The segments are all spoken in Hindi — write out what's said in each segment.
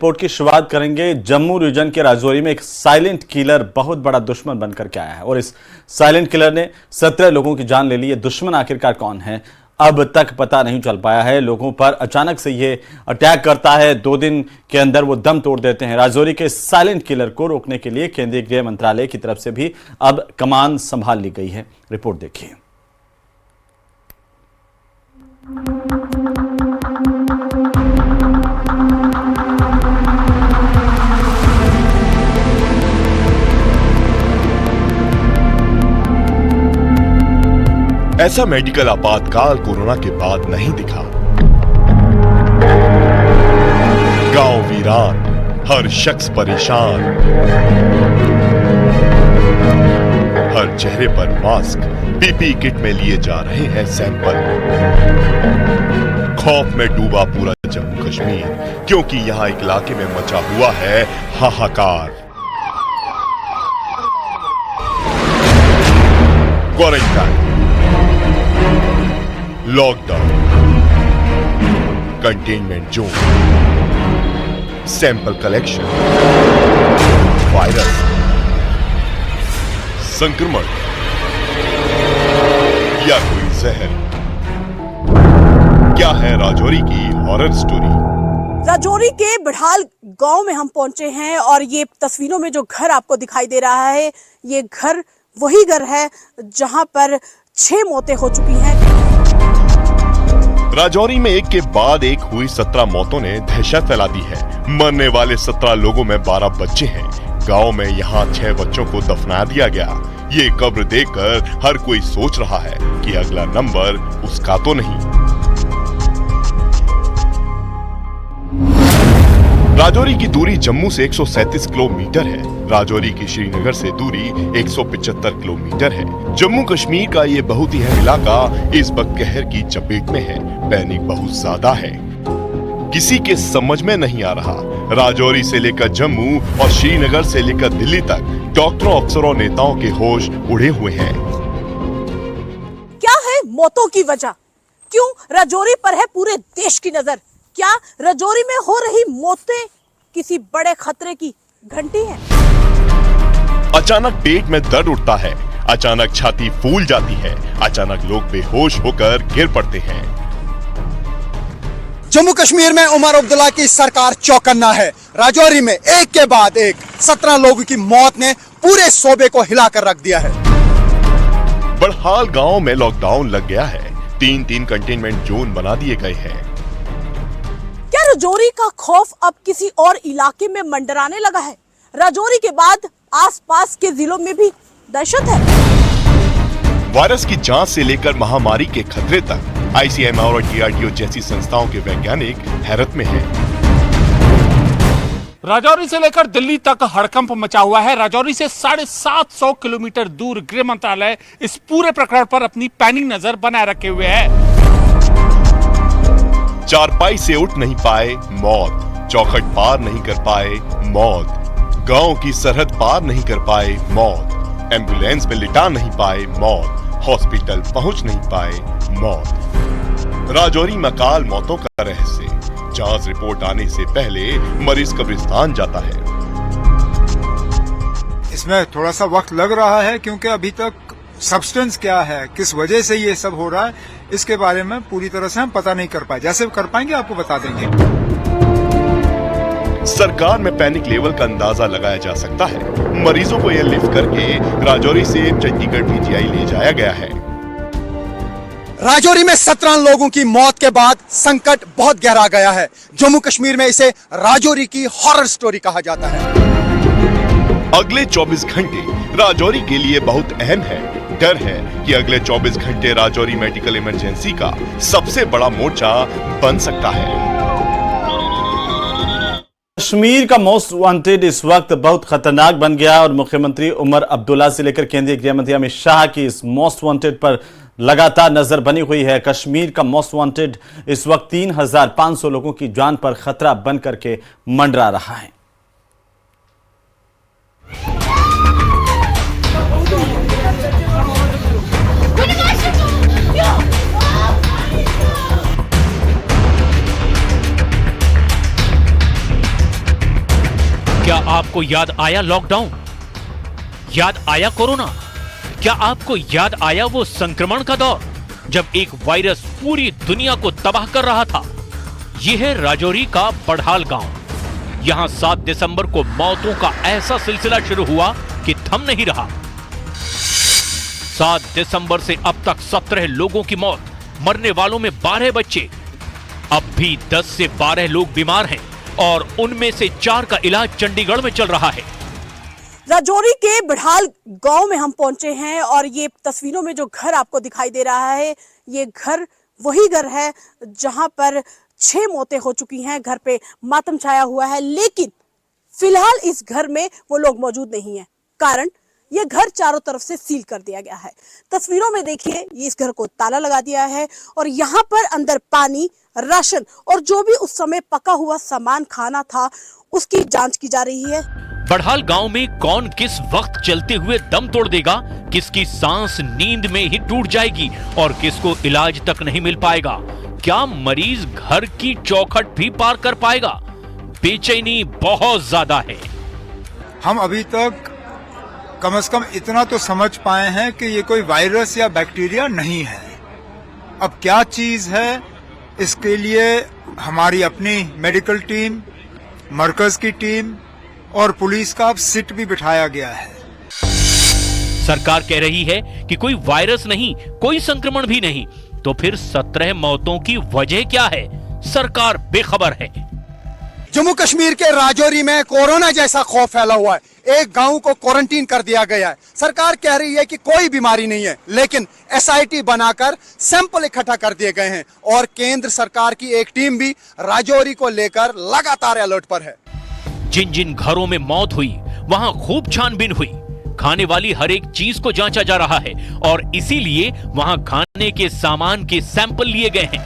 रिपोर्ट की शुरुआत करेंगे। जम्मू रीजन के राजौरी में एक साइलेंट किलर बहुत बड़ा दुश्मन बनकर के आया है और इस साइलेंट किलर ने 17 लोगों की जान ले ली। ये दुश्मन आखिरकार कौन है अब तक पता नहीं चल पाया है। लोगों पर अचानक से ये अटैक करता है, 2 दिन के अंदर वो दम तोड़ देते हैं। राजौरी के साइलेंट किलर को रोकने के लिए केंद्रीय गृह मंत्रालय की तरफ से भी अब कमान संभाल ली गई है। रिपोर्ट देखिए। ऐसा मेडिकल आपातकाल कोरोना के बाद नहीं दिखा। गांव वीरान, हर शख्स परेशान, हर चेहरे पर मास्क, पीपी किट में लिए जा रहे हैं सैंपल। खौफ में डूबा पूरा जम्मू कश्मीर, क्योंकि यहां एक इलाके में मचा हुआ है हाहाकार। Quarantine, lockdown, containment zone, sample collection, virus, संक्रमण या कोई जहर। क्या है राजौरी की हॉरर स्टोरी? राजौरी के बिढ़ाल गांव में हम पहुंचे हैं और ये तस्वीरों में जो घर आपको दिखाई दे रहा है, ये घर वही घर है जहां पर 6 मौतें हो चुकी हैं। राजौरी में एक के बाद एक हुई 17 मौतों ने दहशत फैला दी है। मरने वाले 17 लोगों में 12 बच्चे हैं। गांव में यहां 6 बच्चों को दफना दिया गया। ये कब्र देखकर हर कोई सोच रहा है कि अगला नंबर उसका तो नहीं। राजौरी की दूरी जम्मू से 137 किलोमीटर है। राजौरी की श्रीनगर से दूरी 175 किलोमीटर है। जम्मू कश्मीर का ये बहुत ही अहम इलाका इस वक्त कहर की चपेट में है। पैनिक बहुत ज्यादा है, किसी के समझ में नहीं आ रहा। राजौरी से लेकर जम्मू और श्रीनगर से लेकर दिल्ली तक डॉक्टरों, अफसरों, नेताओं के होश उड़े हुए हैं। क्या है मौतों की वजह? क्यों राजौरी पर है पूरे देश की नजर? क्या राजौरी में हो रही मौतें किसी बड़े खतरे की घंटी है? अचानक पेट में दर्द उठता है, अचानक छाती फूल जाती है, अचानक लोग बेहोश होकर गिर पड़ते हैं। जम्मू कश्मीर में उमर अब्दुल्ला की सरकार चौकन्ना है। राजौरी में एक के बाद एक 17 लोगों की मौत ने पूरे सूबे को हिलाकर रख दिया है। बड़हाल गांव में लॉकडाउन लग गया है। 3-3 कंटेनमेंट जोन बना दिए गए हैं। क्या राजौरी का खौफ अब किसी और इलाके में मंडराने लगा है? राजौरी के बाद आसपास के जिलों में भी दहशत है। वायरस की जांच से लेकर महामारी के खतरे तक ICMR और DRDO जैसी संस्थाओं के वैज्ञानिक हैरत में हैं। राजौरी से लेकर दिल्ली तक हड़कंप मचा हुआ है। राजौरी से 750 किलोमीटर दूर गृह मंत्रालय इस पूरे प्रकरण पर अपनी पैनी नजर बनाए रखे हुए है। चारपाई से उठ नहीं पाए, मौत। चौखट पार नहीं कर पाए, मौत। गांव की सरहद पार नहीं कर पाए, मौत। एम्बुलेंस में लिटा नहीं पाए, मौत। हॉस्पिटल पहुंच नहीं पाए, मौत। राजौरी में अकाल मौतों का रहस्य। जांच रिपोर्ट आने से पहले मरीज कब्रिस्तान जाता है। इसमें थोड़ा सा वक्त लग रहा है क्योंकि अभी तक सब्सटेंस क्या है, किस वजह से ये सब हो रहा है, इसके बारे में पूरी तरह से हम पता नहीं कर पाए। जैसे कर पाएंगे आपको बता देंगे। सरकार में पैनिक लेवल का अंदाजा लगाया जा सकता है। मरीजों को एयरलिफ्ट करके राजौरी से चंडीगढ़ PGI ले जाया गया है। राजौरी में 17 लोगों की मौत के बाद संकट बहुत गहरा गया है। जम्मू कश्मीर में इसे राजौरी की हॉरर स्टोरी कहा जाता है। अगले 24 घंटे राजौरी के लिए बहुत अहम है। डर है कि अगले 24 घंटे राजौरी मेडिकल इमरजेंसी का सबसे बड़ा मोर्चा बन सकता है। कश्मीर का मोस्ट वांटेड इस वक्त बहुत खतरनाक बन गया और मुख्यमंत्री उमर अब्दुल्ला से लेकर केंद्रीय गृह मंत्री अमित शाह की इस मोस्ट वांटेड पर लगातार नजर बनी हुई है। कश्मीर का मोस्ट वांटेड इस वक्त 3500 लोगों की जान पर खतरा बन करके मंडरा रहा है। क्या आपको याद आया लॉकडाउन? याद आया कोरोना? क्या आपको याद आया वो संक्रमण का दौर जब एक वायरस पूरी दुनिया को तबाह कर रहा था? यह है राजौरी का बढ़ाल गांव। यहां 7 दिसंबर को मौतों का ऐसा सिलसिला शुरू हुआ कि थम नहीं रहा। 7 दिसंबर से अब तक 17 लोगों की मौत, मरने वालों में 12 बच्चे। अब भी 10 से 12 लोग बीमार हैं और उनमें से 4 का इलाज चंडीगढ़ में चल रहा है। राजौरी के बढ़ाल गांव में हम पहुंचे हैं और ये तस्वीरों में जो घर आपको दिखाई दे रहा है, ये घर वही घर है जहां पर 6 मौतें हो चुकी हैं। घर पे मातम छाया हुआ है, लेकिन फिलहाल इस घर में वो लोग मौजूद नहीं है। कारण ये घर चारों तरफ से सील कर दिया गया है। तस्वीरों में देखिए, ये इस घर को ताला लगा दिया है और यहाँ पर अंदर पानी, राशन और जो भी उस समय पका हुआ सामान खाना था उसकी जांच की जा रही है। बढ़ाल गांव में कौन किस वक्त चलते हुए दम तोड़ देगा, किसकी सांस नींद में ही टूट जाएगी और किसको इलाज तक नहीं मिल पाएगा? क्या मरीज घर की चौखट भी पार कर पाएगा? बेचैनी बहुत ज्यादा है। हम अभी तक कम से कम इतना तो समझ पाए हैं कि ये कोई वायरस या बैक्टीरिया नहीं है। अब क्या चीज है, इसके लिए हमारी अपनी मेडिकल टीम, मरकज की टीम और पुलिस का अब सिट भी बिठाया गया है। सरकार कह रही है कि कोई वायरस नहीं, कोई संक्रमण भी नहीं, तो फिर 17 मौतों की वजह क्या है? सरकार बेखबर है। जम्मू कश्मीर के राजौरी में कोरोना जैसा खौफ फैला हुआ है। एक गांव को क्वारंटीन कर दिया गया है। सरकार कह रही है कि कोई बीमारी नहीं है, लेकिन एसआईटी बनाकर सैंपल इकट्ठा कर दिए गए हैं और केंद्र सरकार की एक टीम भी राजौरी को लेकर लगातार अलर्ट पर है। जिन जिन घरों में मौत हुई वहां खूब छानबीन हुई। खाने वाली हर एक चीज को जांचा जा रहा है और इसीलिए वहां खाने के सामान के सैंपल लिए गए हैं।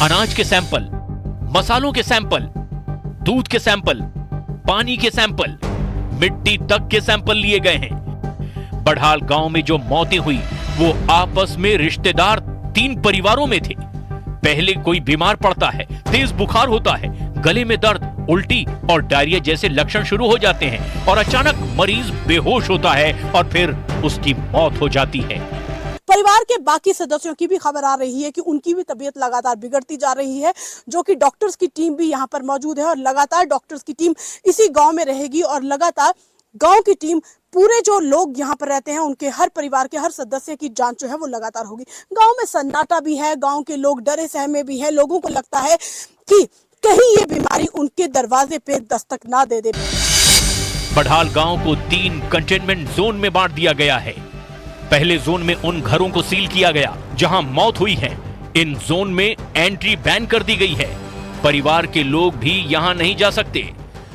अनाज के सैंपल, मसालों के सैंपल, दूध के सैंपल, पानी के सैंपल, मिट्टी तक के सैंपल लिए गए हैं। बढ़ाल गांव में जो मौतें हुई वो आपस में रिश्तेदार 3 परिवारों में थे। पहले कोई बीमार पड़ता है, तेज बुखार होता है, गले में दर्द, उल्टी और डायरिया जैसे लक्षण शुरू हो जाते हैं और अचानक मरीज बेहोश होता है और फिर उसकी मौत हो जाती है। परिवार के बाकी सदस्यों की भी खबर आ रही है कि उनकी भी तबीयत लगातार बिगड़ती जा रही है, जो कि डॉक्टर्स की टीम भी यहाँ पर मौजूद है और लगातार डॉक्टर्स की टीम इसी गांव में रहेगी और लगातार गांव की टीम, पूरे जो लोग यहाँ पर रहते हैं उनके हर परिवार के हर सदस्य की जांच जो है वो लगातार होगी। गांव में सन्नाटा भी है, गांव के लोग डरे सहमे भी है। लोगों को लगता है कि कहीं ये बीमारी उनके दरवाजे पे दस्तक ना दे दे। बढ़ाल गांव को 3 कंटेनमेंट जोन में बांट दिया गया है। पहले जोन में उन घरों को सील किया गया जहां मौत हुई है। इन जोन में एंट्री बैन कर दी गई है। परिवार के लोग भी यहां नहीं जा सकते।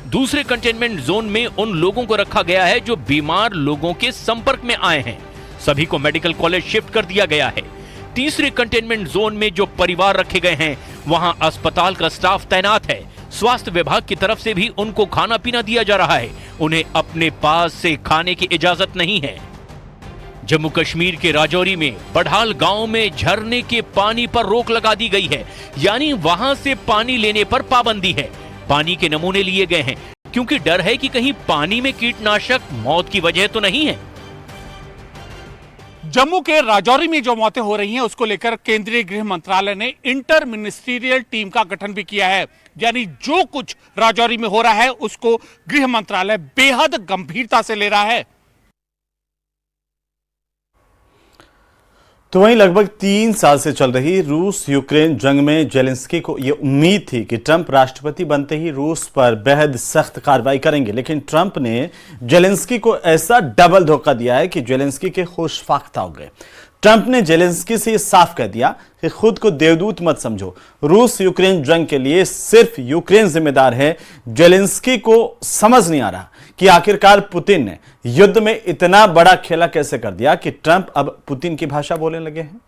दूसरे कंटेनमेंट जोन में उन लोगों को रखा गया है जो बीमार लोगों के संपर्क में आए हैं। सभी को मेडिकल कॉलेज शिफ्ट कर दिया गया है। तीसरे कंटेनमेंट जोन में जो परिवार रखे गए हैं वहां अस्पताल का स्टाफ तैनात है। स्वास्थ्य विभाग की तरफ से भी उनको खाना पीना दिया जा रहा है। उन्हें अपने पास से खाने की इजाजत नहीं है। जम्मू कश्मीर के राजौरी में बढ़ाल गांव में झरने के पानी पर रोक लगा दी गई है, यानी वहां से पानी लेने पर पाबंदी है। पानी के नमूने लिए गए हैं क्योंकि डर है कि कहीं पानी में कीटनाशक मौत की वजह तो नहीं है। जम्मू के राजौरी में जो मौतें हो रही हैं उसको लेकर केंद्रीय गृह मंत्रालय ने इंटर मिनिस्ट्रियल टीम का गठन भी किया है। यानी जो कुछ राजौरी में हो रहा है उसको गृह मंत्रालय बेहद गंभीरता से ले रहा है। तो वहीं लगभग 3 साल से चल रही रूस यूक्रेन जंग में जेलेंस्की को यह उम्मीद थी कि ट्रंप राष्ट्रपति बनते ही रूस पर बेहद सख्त कार्रवाई करेंगे, लेकिन ट्रंप ने जेलेंस्की को ऐसा डबल धोखा दिया है कि जेलेंस्की के होश फाख्ता हो गए। ट्रंप ने जेलेंस्की से साफ कह दिया कि खुद को देवदूत मत समझो। रूस यूक्रेन जंग के लिए सिर्फ यूक्रेन जिम्मेदार है। जेलेंस्की को समझ नहीं आ रहा कि आखिरकार पुतिन ने युद्ध में इतना बड़ा खेला कैसे कर दिया कि ट्रंप अब पुतिन की भाषा बोलने लगे हैं।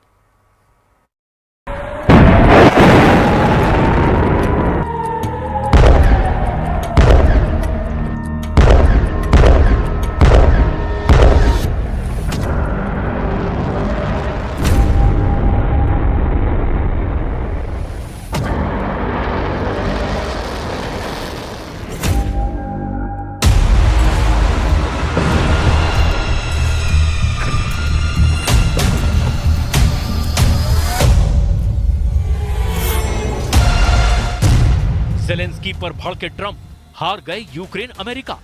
जेलेंस्की पर भड़के ट्रंप, हार गए यूक्रेन अमेरिका।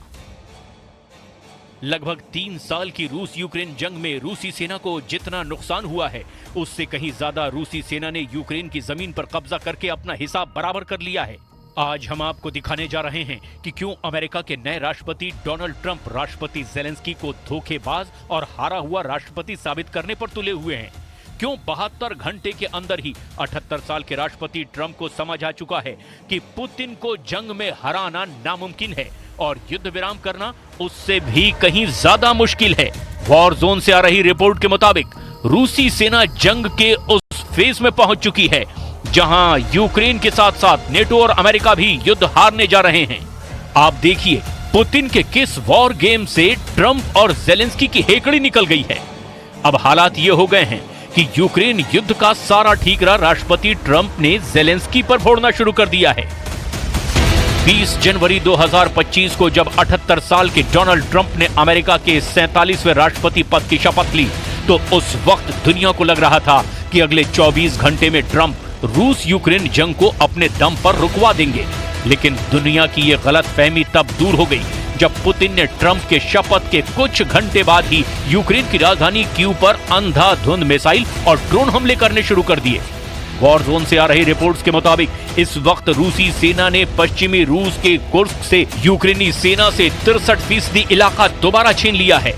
लगभग 3 साल की रूस यूक्रेन जंग में रूसी सेना को जितना नुकसान हुआ है, उससे कहीं ज्यादा रूसी सेना ने यूक्रेन की जमीन पर कब्जा करके अपना हिसाब बराबर कर लिया है। आज हम आपको दिखाने जा रहे हैं कि क्यों अमेरिका के नए राष्ट्रपति डोनाल्ड ट्रंप राष्ट्रपति जेलेंस्की को धोखेबाज और हारा हुआ राष्ट्रपति साबित करने पर तुले हुए हैं। क्यों 72 घंटे के अंदर ही 78 साल के राष्ट्रपति ट्रंप को समझ आ चुका है कि पुतिन को जंग में हराना नामुमकिन है और युद्ध विराम करना उससे भी कहीं ज्यादा मुश्किल है। वॉर जोन से आ रही रिपोर्ट के मुताबिक रूसी सेना जंग के उस फेज में पहुंच चुकी है जहां यूक्रेन के साथ साथ नेटो और अमेरिका भी युद्ध हारने जा रहे हैं। आप देखिए पुतिन के किस वॉर गेम से ट्रंप और जेलेंस्की की हेकड़ी निकल गई है। अब हालात ये हो गए हैं कि यूक्रेन युद्ध का सारा ठीकरा राष्ट्रपति ट्रंप ने जेलेंस्की पर फोड़ना शुरू कर दिया है। 20 जनवरी 2025 को जब 78 साल के डोनाल्ड ट्रंप ने अमेरिका के 47वें राष्ट्रपति पद की शपथ ली, तो उस वक्त दुनिया को लग रहा था कि अगले 24 घंटे में ट्रंप रूस यूक्रेन जंग को अपने दम पर रुकवा देंगे। लेकिन दुनिया की यह गलतफहमी तब दूर हो गई जब पुतिन ने ट्रंप के शपथ के कुछ घंटे बाद ही यूक्रेन की राजधानी कीव पर अंधाधुंध मिसाइल और ड्रोन हमले करने शुरू कर दिए। वॉर जोन से आ रही रिपोर्ट्स के मुताबिक इस वक्त रूसी सेना ने पश्चिमी रूस के कुर्स्क से यूक्रेनी सेना से 63% इलाका दोबारा छीन लिया है।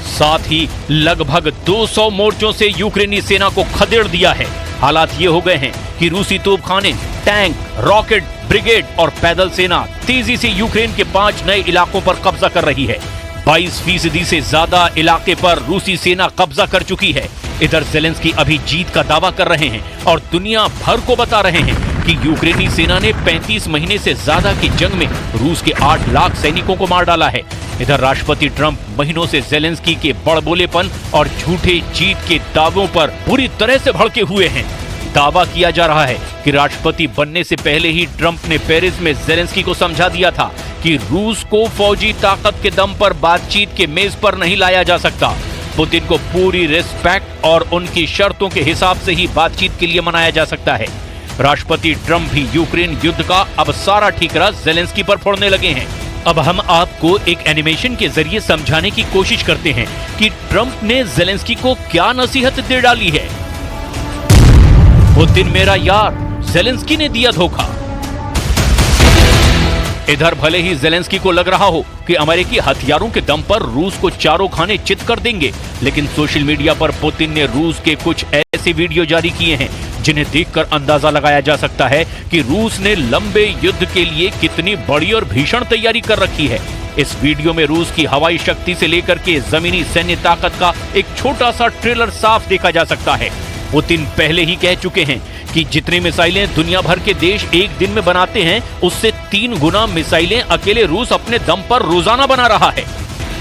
साथ ही लगभग 200 मोर्चों से यूक्रेनी सेना को खदेड़ दिया है। हालात ये हो गए हैं कि रूसी तोपखाने, टैंक, रॉकेट ब्रिगेड और पैदल सेना तेजी से यूक्रेन के 5 नए इलाकों पर कब्जा कर रही है। 22% से ज्यादा इलाके पर रूसी सेना कब्जा कर चुकी है। इधर जेलेंस्की अभी जीत का दावा कर रहे हैं और दुनिया भर को बता रहे हैं कि यूक्रेनी सेना ने 35 महीने से ज्यादा की जंग में रूस के 8 लाख सैनिकों को मार डाला है। इधर राष्ट्रपति ट्रंप महीनों से जेलेंस्की के बड़बोलेपन और झूठे जीत के दावों पर पूरी तरह से भड़के हुए हैं। दावा किया जा रहा है कि राष्ट्रपति बनने से पहले ही ट्रंप ने पेरिस में जेलेंस्की को समझा दिया था कि रूस को फौजी ताकत के दम पर बातचीत के मेज पर नहीं लाया जा सकता। पुतिन को पूरी रिस्पेक्ट और उनकी शर्तों के हिसाब से ही बातचीत के लिए मनाया जा सकता है। राष्ट्रपति ट्रंप भी यूक्रेन युद्ध का अब सारा ठीकरा जेलेंस्की पर फोड़ने लगे हैं। अब हम आपको एक एनिमेशन के जरिए समझाने की कोशिश करते हैं कि ट्रंप ने जेलेंस्की को क्या नसीहत दे डाली है। पुतिन मेरा यार, जेलेंस्की ने दिया धोखा। इधर भले ही जेलेंस्की को लग रहा हो कि अमेरिकी हथियारों के दम पर रूस को चारों खाने चित कर देंगे, लेकिन सोशल मीडिया पर पुतिन ने रूस के कुछ ऐसे वीडियो जारी किए हैं जिन्हें देखकर अंदाजा लगाया जा सकता है कि रूस ने लंबे युद्ध के लिए कितनी बड़ी और भीषण तैयारी कर रखी है। इस वीडियो में रूस की हवाई शक्ति से लेकर के जमीनी सैन्य ताकत का एक छोटा सा ट्रेलर साफ देखा जा सकता है। पुतिन पहले ही कह चुके हैं कि जितनी मिसाइलें दुनिया भर के देश एक दिन में बनाते हैं, उससे 3 गुना मिसाइलें अकेले रूस अपने दम पर रोजाना बना रहा है।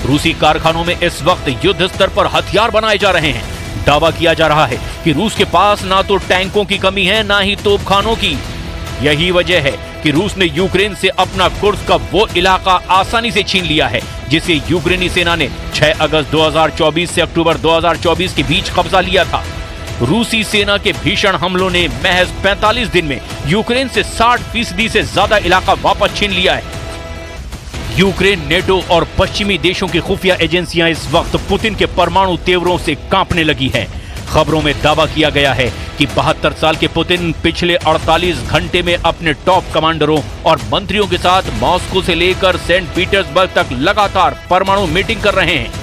रूसी कारखानों में इस वक्त युद्ध स्तर पर हथियार बनाए जा रहे हैं। दावा किया जा रहा है कि रूस के पास ना तो टैंकों की कमी है, ना ही तोपखानों की। यही वजह है कि रूस ने यूक्रेन से अपना कुर्स्क का वो इलाका आसानी से छीन लिया है जिसे यूक्रेनी सेना ने 6 अगस्त 2024 से अक्टूबर 2024 के बीच कब्जा लिया था। रूसी सेना के भीषण हमलों ने महज 45 दिन में यूक्रेन से 60% से ज्यादा इलाका वापस छीन लिया है। यूक्रेन, नेटो और पश्चिमी देशों की खुफिया एजेंसियां इस वक्त पुतिन के परमाणु तेवरों से कांपने लगी हैं। खबरों में दावा किया गया है कि 72 साल के पुतिन पिछले 48 घंटे में अपने टॉप कमांडरों और मंत्रियों के साथ मॉस्को से लेकर सेंट पीटर्सबर्ग तक लगातार परमाणु मीटिंग कर रहे हैं।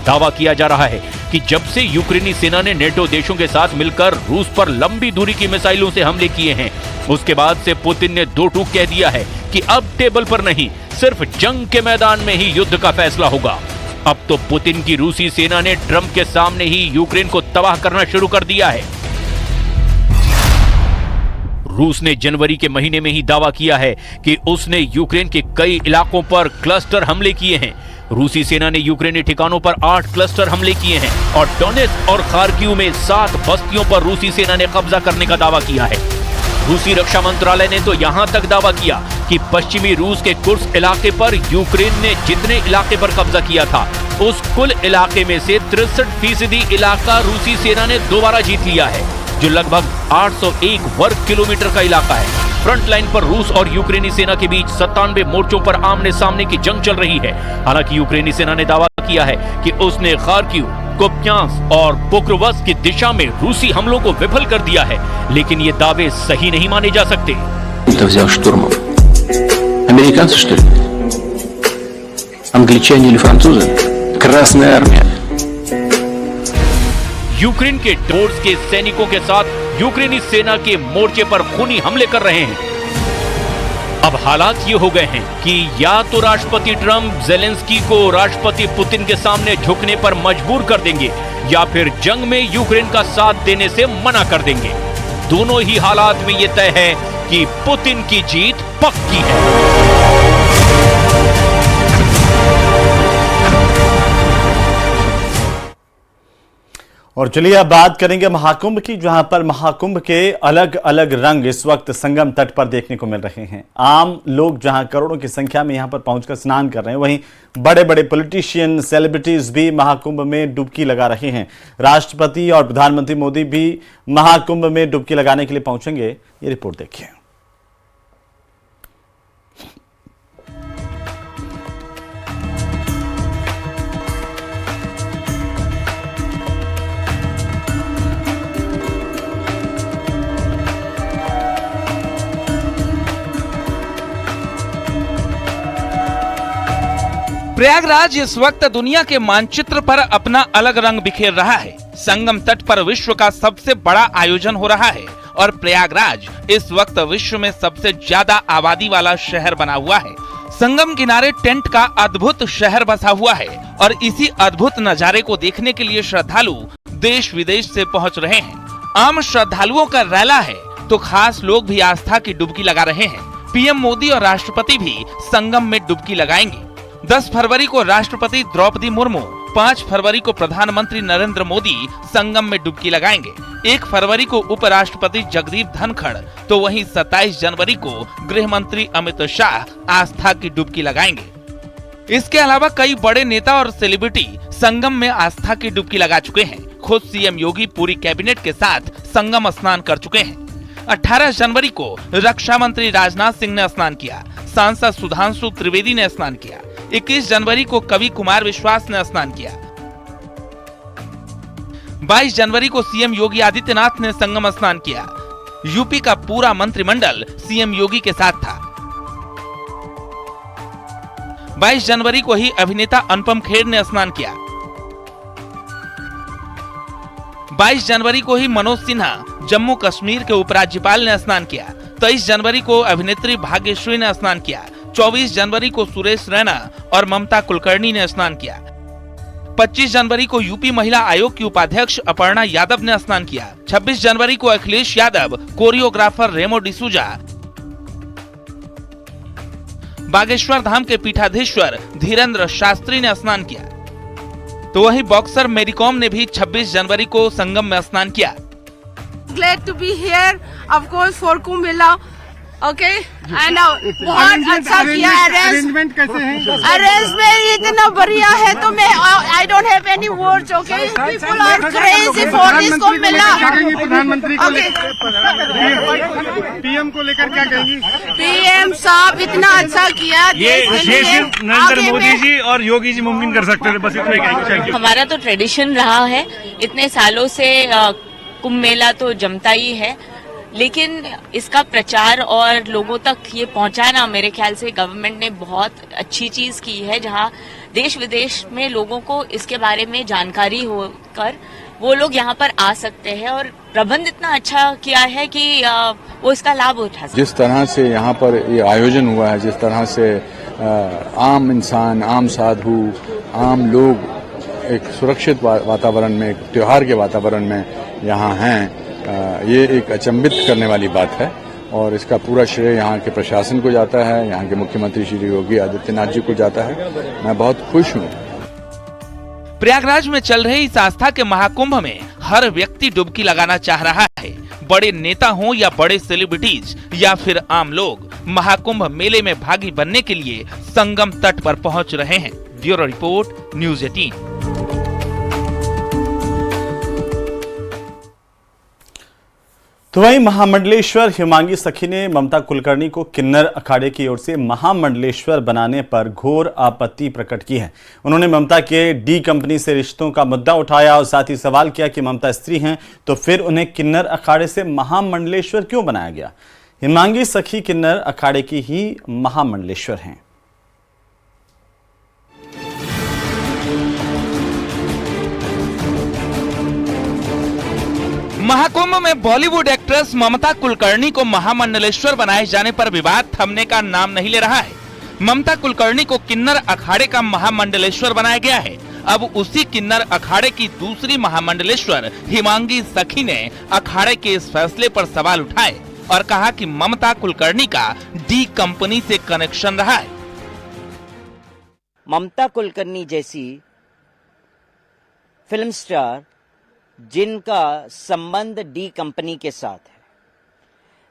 दावा किया जा रहा है कि जब से यूक्रेनी सेना ने नेटो देशों के साथ मिलकर रूस पर लंबी दूरी की मिसाइलों से हमले किए हैं, उसके बाद से पुतिन ने 2 टूक कह दिया है कि अब टेबल पर नहीं, सिर्फ जंग के मैदान में ही युद्ध का फैसला होगा। अब तो पुतिन की रूसी सेना ने ट्रंप के सामने ही यूक्रेन को तबाह करना शुरू कर दिया है। रूस ने जनवरी के महीने में ही दावा किया है कि उसने यूक्रेन के कई इलाकों पर क्लस्टर हमले किए हैं। रूसी सेना ने यूक्रेनी ठिकानों पर 8 क्लस्टर हमले किए हैं और डोनेट्स्क और खार्किव में 7 बस्तियों पर रूसी सेना ने कब्जा करने का दावा किया है। रूसी रक्षा मंत्रालय ने तो यहां तक दावा किया कि पश्चिमी रूस के कुर्स्क इलाके पर यूक्रेन ने जितने इलाके पर कब्जा किया था, उस कुल इलाके में से 63% इलाका रूसी सेना ने दोबारा जीत लिया है। जो लगभग 801 वर्ग किलोमीटर का इलाका है। फ्रंट लाइन पर रूस और यूक्रेनी सेना के बीच 97 मोर्चों पर आमने सामने की जंग चल रही है। हालांकि यूक्रेनी सेना ने दावा किया है कि उसने खार्किव, कुप्यांस्क और पोक्रोवस्क की दिशा में रूसी हमलों को विफल कर दिया है, लेकिन ये दावे सही नहीं माने जा सकते। Это взял штурмом. Американцы, что ли? Англичане или французы? Красная армия. यूक्रेन के डोर्स के सैनिकों के साथ यूक्रेनी सेना के मोर्चे पर खूनी हमले कर रहे हैं। अब हालात ये हो गए हैं कि या तो राष्ट्रपति ट्रंप जेलेंस्की को राष्ट्रपति पुतिन के सामने झुकने पर मजबूर कर देंगे या फिर जंग में यूक्रेन का साथ देने से मना कर देंगे। दोनों ही हालात में ये तय है कि पुतिन की जीत पक्की है। और चलिए अब बात करेंगे महाकुंभ की, जहां पर महाकुंभ के अलग अलग रंग इस वक्त संगम तट पर देखने को मिल रहे हैं। आम लोग जहां करोड़ों की संख्या में यहां पर पहुंचकर स्नान कर रहे हैं, वहीं बड़े बड़े पॉलिटिशियन, सेलिब्रिटीज भी महाकुंभ में डुबकी लगा रहे हैं। राष्ट्रपति और प्रधानमंत्री मोदी भी महाकुंभ में डुबकी लगाने के लिए पहुंचेंगे। ये रिपोर्ट देखिए। प्रयागराज इस वक्त दुनिया के मानचित्र पर अपना अलग रंग बिखेर रहा है। संगम तट पर विश्व का सबसे बड़ा आयोजन हो रहा है और प्रयागराज इस वक्त विश्व में सबसे ज्यादा आबादी वाला शहर बना हुआ है। संगम किनारे टेंट का अद्भुत शहर बसा हुआ है और इसी अद्भुत नजारे को देखने के लिए श्रद्धालु देश विदेश से पहुंच रहे हैं। आम श्रद्धालुओं का रैला है तो खास लोग भी आस्था की डुबकी लगा रहे हैं। पीएम मोदी और राष्ट्रपति भी संगम में डुबकी लगाएंगे। 10 फरवरी को राष्ट्रपति द्रौपदी मुर्मू, 5 फरवरी को प्रधानमंत्री नरेंद्र मोदी संगम में डुबकी लगाएंगे। 1 फरवरी को उपराष्ट्रपति जगदीप धनखड़ तो वहीं 27 जनवरी को गृह मंत्री अमित शाह आस्था की डुबकी लगाएंगे। इसके अलावा कई बड़े नेता और सेलिब्रिटी संगम में आस्था की डुबकी लगा चुके हैं। खुद सीएम योगी पूरी कैबिनेट के साथ संगम स्नान कर चुके हैं। 18 जनवरी को रक्षा मंत्री राजनाथ सिंह ने स्नान किया। सांसद सुधांशु त्रिवेदी ने स्नान किया। 21 जनवरी को कवि कुमार विश्वास ने स्नान किया। 22 जनवरी को सीएम योगी आदित्यनाथ ने संगम स्नान किया। यूपी का पूरा मंत्रिमंडल सीएम योगी के साथ था। 22 जनवरी को ही अभिनेता अनुपम खेर ने स्नान किया। 22 जनवरी को ही मनोज सिन्हा जम्मू कश्मीर के उपराज्यपाल ने स्नान किया। 23 जनवरी को अभिनेत्री भाग्यश्री ने स्नान किया। 24 जनवरी को सुरेश रैना और ममता कुलकर्णी ने स्नान किया। 25 जनवरी को यूपी महिला आयोग की उपाध्यक्ष अपर्णा यादव ने स्नान किया। 26 जनवरी को अखिलेश यादव, कोरियोग्राफर रेमो डिसूजा, बागेश्वर धाम के पीठाधीश्वर धीरेन्द्र शास्त्री ने स्नान किया। तो वहीं बॉक्सर मेरी कॉम ने भी 26 जनवरी को संगम में स्नान किया। Glad to be here, of course, for Kumbh Mela. Okay, and बहुत अच्छा किया अरेंजमेंट कैसे है? अरेंजमेंट इतना बढ़िया है तो मैं I don't have any words. Okay, people are crazy for this Kumbh Mela. प्रधानमंत्री को पीएम को लेकर क्या कहेंगी? पीएम साहब इतना अच्छा किया। ये सिर्फ नरेंद्र मोदी जी और योगी जी मुमकिन कर सकते थे, बस इतना ही कहेंगे। हमारा तो ट्रेडिशन रहा है, इतने सालों से कुंभ मेला तो जमता ही है, लेकिन इसका प्रचार और लोगों तक ये पहुंचाना मेरे ख्याल से गवर्नमेंट ने बहुत अच्छी चीज की है, जहां देश विदेश में लोगों को इसके बारे में जानकारी होकर वो लोग यहाँ पर आ सकते हैं और प्रबंध इतना अच्छा किया है कि वो इसका लाभ उठा सकते। जिस तरह से यहाँ पर ये आयोजन हुआ है, जिस तरह से आम इंसान, आम साधु, आम लोग एक सुरक्षित वातावरण में, एक त्योहार के वातावरण में यहाँ हैं, ये एक अचंभित करने वाली बात है और इसका पूरा श्रेय यहाँ के प्रशासन को जाता है, यहाँ के मुख्यमंत्री श्री योगी आदित्यनाथ जी को जाता है। मैं बहुत खुश हूँ। प्रयागराज में चल रहे इस आस्था के महाकुंभ में हर व्यक्ति डुबकी लगाना चाह रहा है। बड़े नेता हों या बड़े सेलिब्रिटीज या फिर आम लोग महाकुंभ मेले में भागी बनने के लिए संगम तट पर पहुंच रहे हैं। Bureau report, news 18। तो वहीं महामंडलेश्वर हिमांगी सखी ने ममता कुलकर्णी को किन्नर अखाड़े की ओर से महामंडलेश्वर बनाने पर घोर आपत्ति प्रकट की है। उन्होंने ममता के डी कंपनी से रिश्तों का मुद्दा उठाया और साथ ही सवाल किया कि ममता स्त्री हैं तो फिर उन्हें किन्नर अखाड़े से महामंडलेश्वर क्यों बनाया गया। हिमांगी सखी किन्नर अखाड़े की ही महामंडलेश्वर हैं। महाकुंभ में बॉलीवुड एक्ट्रेस ममता कुलकर्णी को महामंडलेश्वर बनाए जाने पर विवाद थमने का नाम नहीं ले रहा है। ममता कुलकर्णी को किन्नर अखाड़े का महामंडलेश्वर बनाया गया है। अब उसी किन्नर अखाड़े की दूसरी महामंडलेश्वर हिमांगी सखी ने अखाड़े के इस फैसले पर सवाल उठाए और कहा कि ममता कुलकर्णी का डी कंपनी से कनेक्शन रहा है। ममता कुलकर्णी जैसी फिल्म स्टार जिनका संबंध डी कंपनी के साथ है,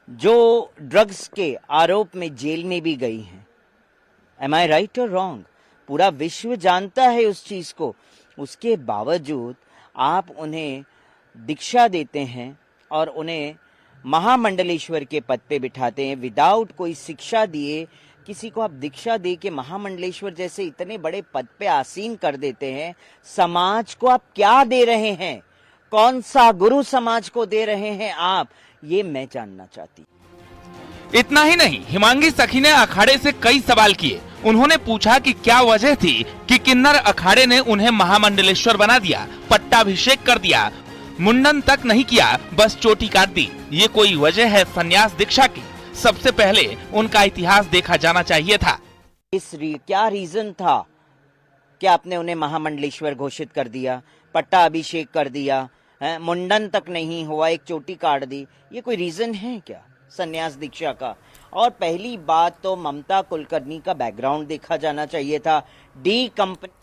जो ड्रग्स के आरोप में जेल में भी गई हैं, एम आई राइट और रॉन्ग? पूरा विश्व जानता है उस चीज को। उसके बावजूद आप उन्हें दीक्षा देते हैं और उन्हें महामंडलेश्वर के पद पे बिठाते हैं विदाउट कोई शिक्षा दिए। किसी को आप दीक्षा दे के महामंडलेश्वर जैसे इतने बड़े पद पे आसीन कर देते हैं। समाज को आप क्या दे रहे हैं? कौन सा गुरु समाज को दे रहे हैं आप? ये मैं जानना चाहती। इतना ही नहीं, हिमांगी सखी ने अखाड़े से कई सवाल किए। उन्होंने पूछा कि क्या वजह थी कि किन्नर अखाड़े ने उन्हें महामंडलेश्वर बना दिया, पट्टाभिषेक कर दिया, मुंडन तक नहीं किया, बस चोटी काट दी। ये कोई वजह है संन्यास दीक्षा की? सबसे पहले उनका इतिहास देखा जाना चाहिए था। क्या रीजन था कि आपने उन्हें महामंडलेश्वर घोषित कर दिया, पट्टाभिषेक कर दिया, मुंडन तक नहीं हुआ, एक चोटी काट दी? ये कोई रीजन है क्या संन्यास दीक्षा का? और पहली बात तो ममता कुलकर्णी का बैकग्राउंड देखा जाना चाहिए था। डी कंपनी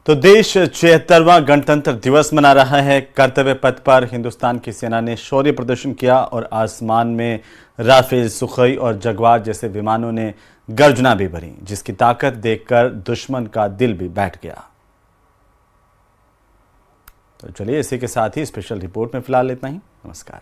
तो देश 76वां गणतंत्र दिवस मना रहा है। कर्तव्य पथ पर हिंदुस्तान की सेना ने शौर्य प्रदर्शन किया और आसमान में राफेल, सुखोई और जगुआर जैसे विमानों ने गर्जना भी भरी, जिसकी ताकत देखकर दुश्मन का दिल भी बैठ गया। तो चलिए इसी के साथ ही स्पेशल रिपोर्ट में फिलहाल इतना ही। नमस्कार।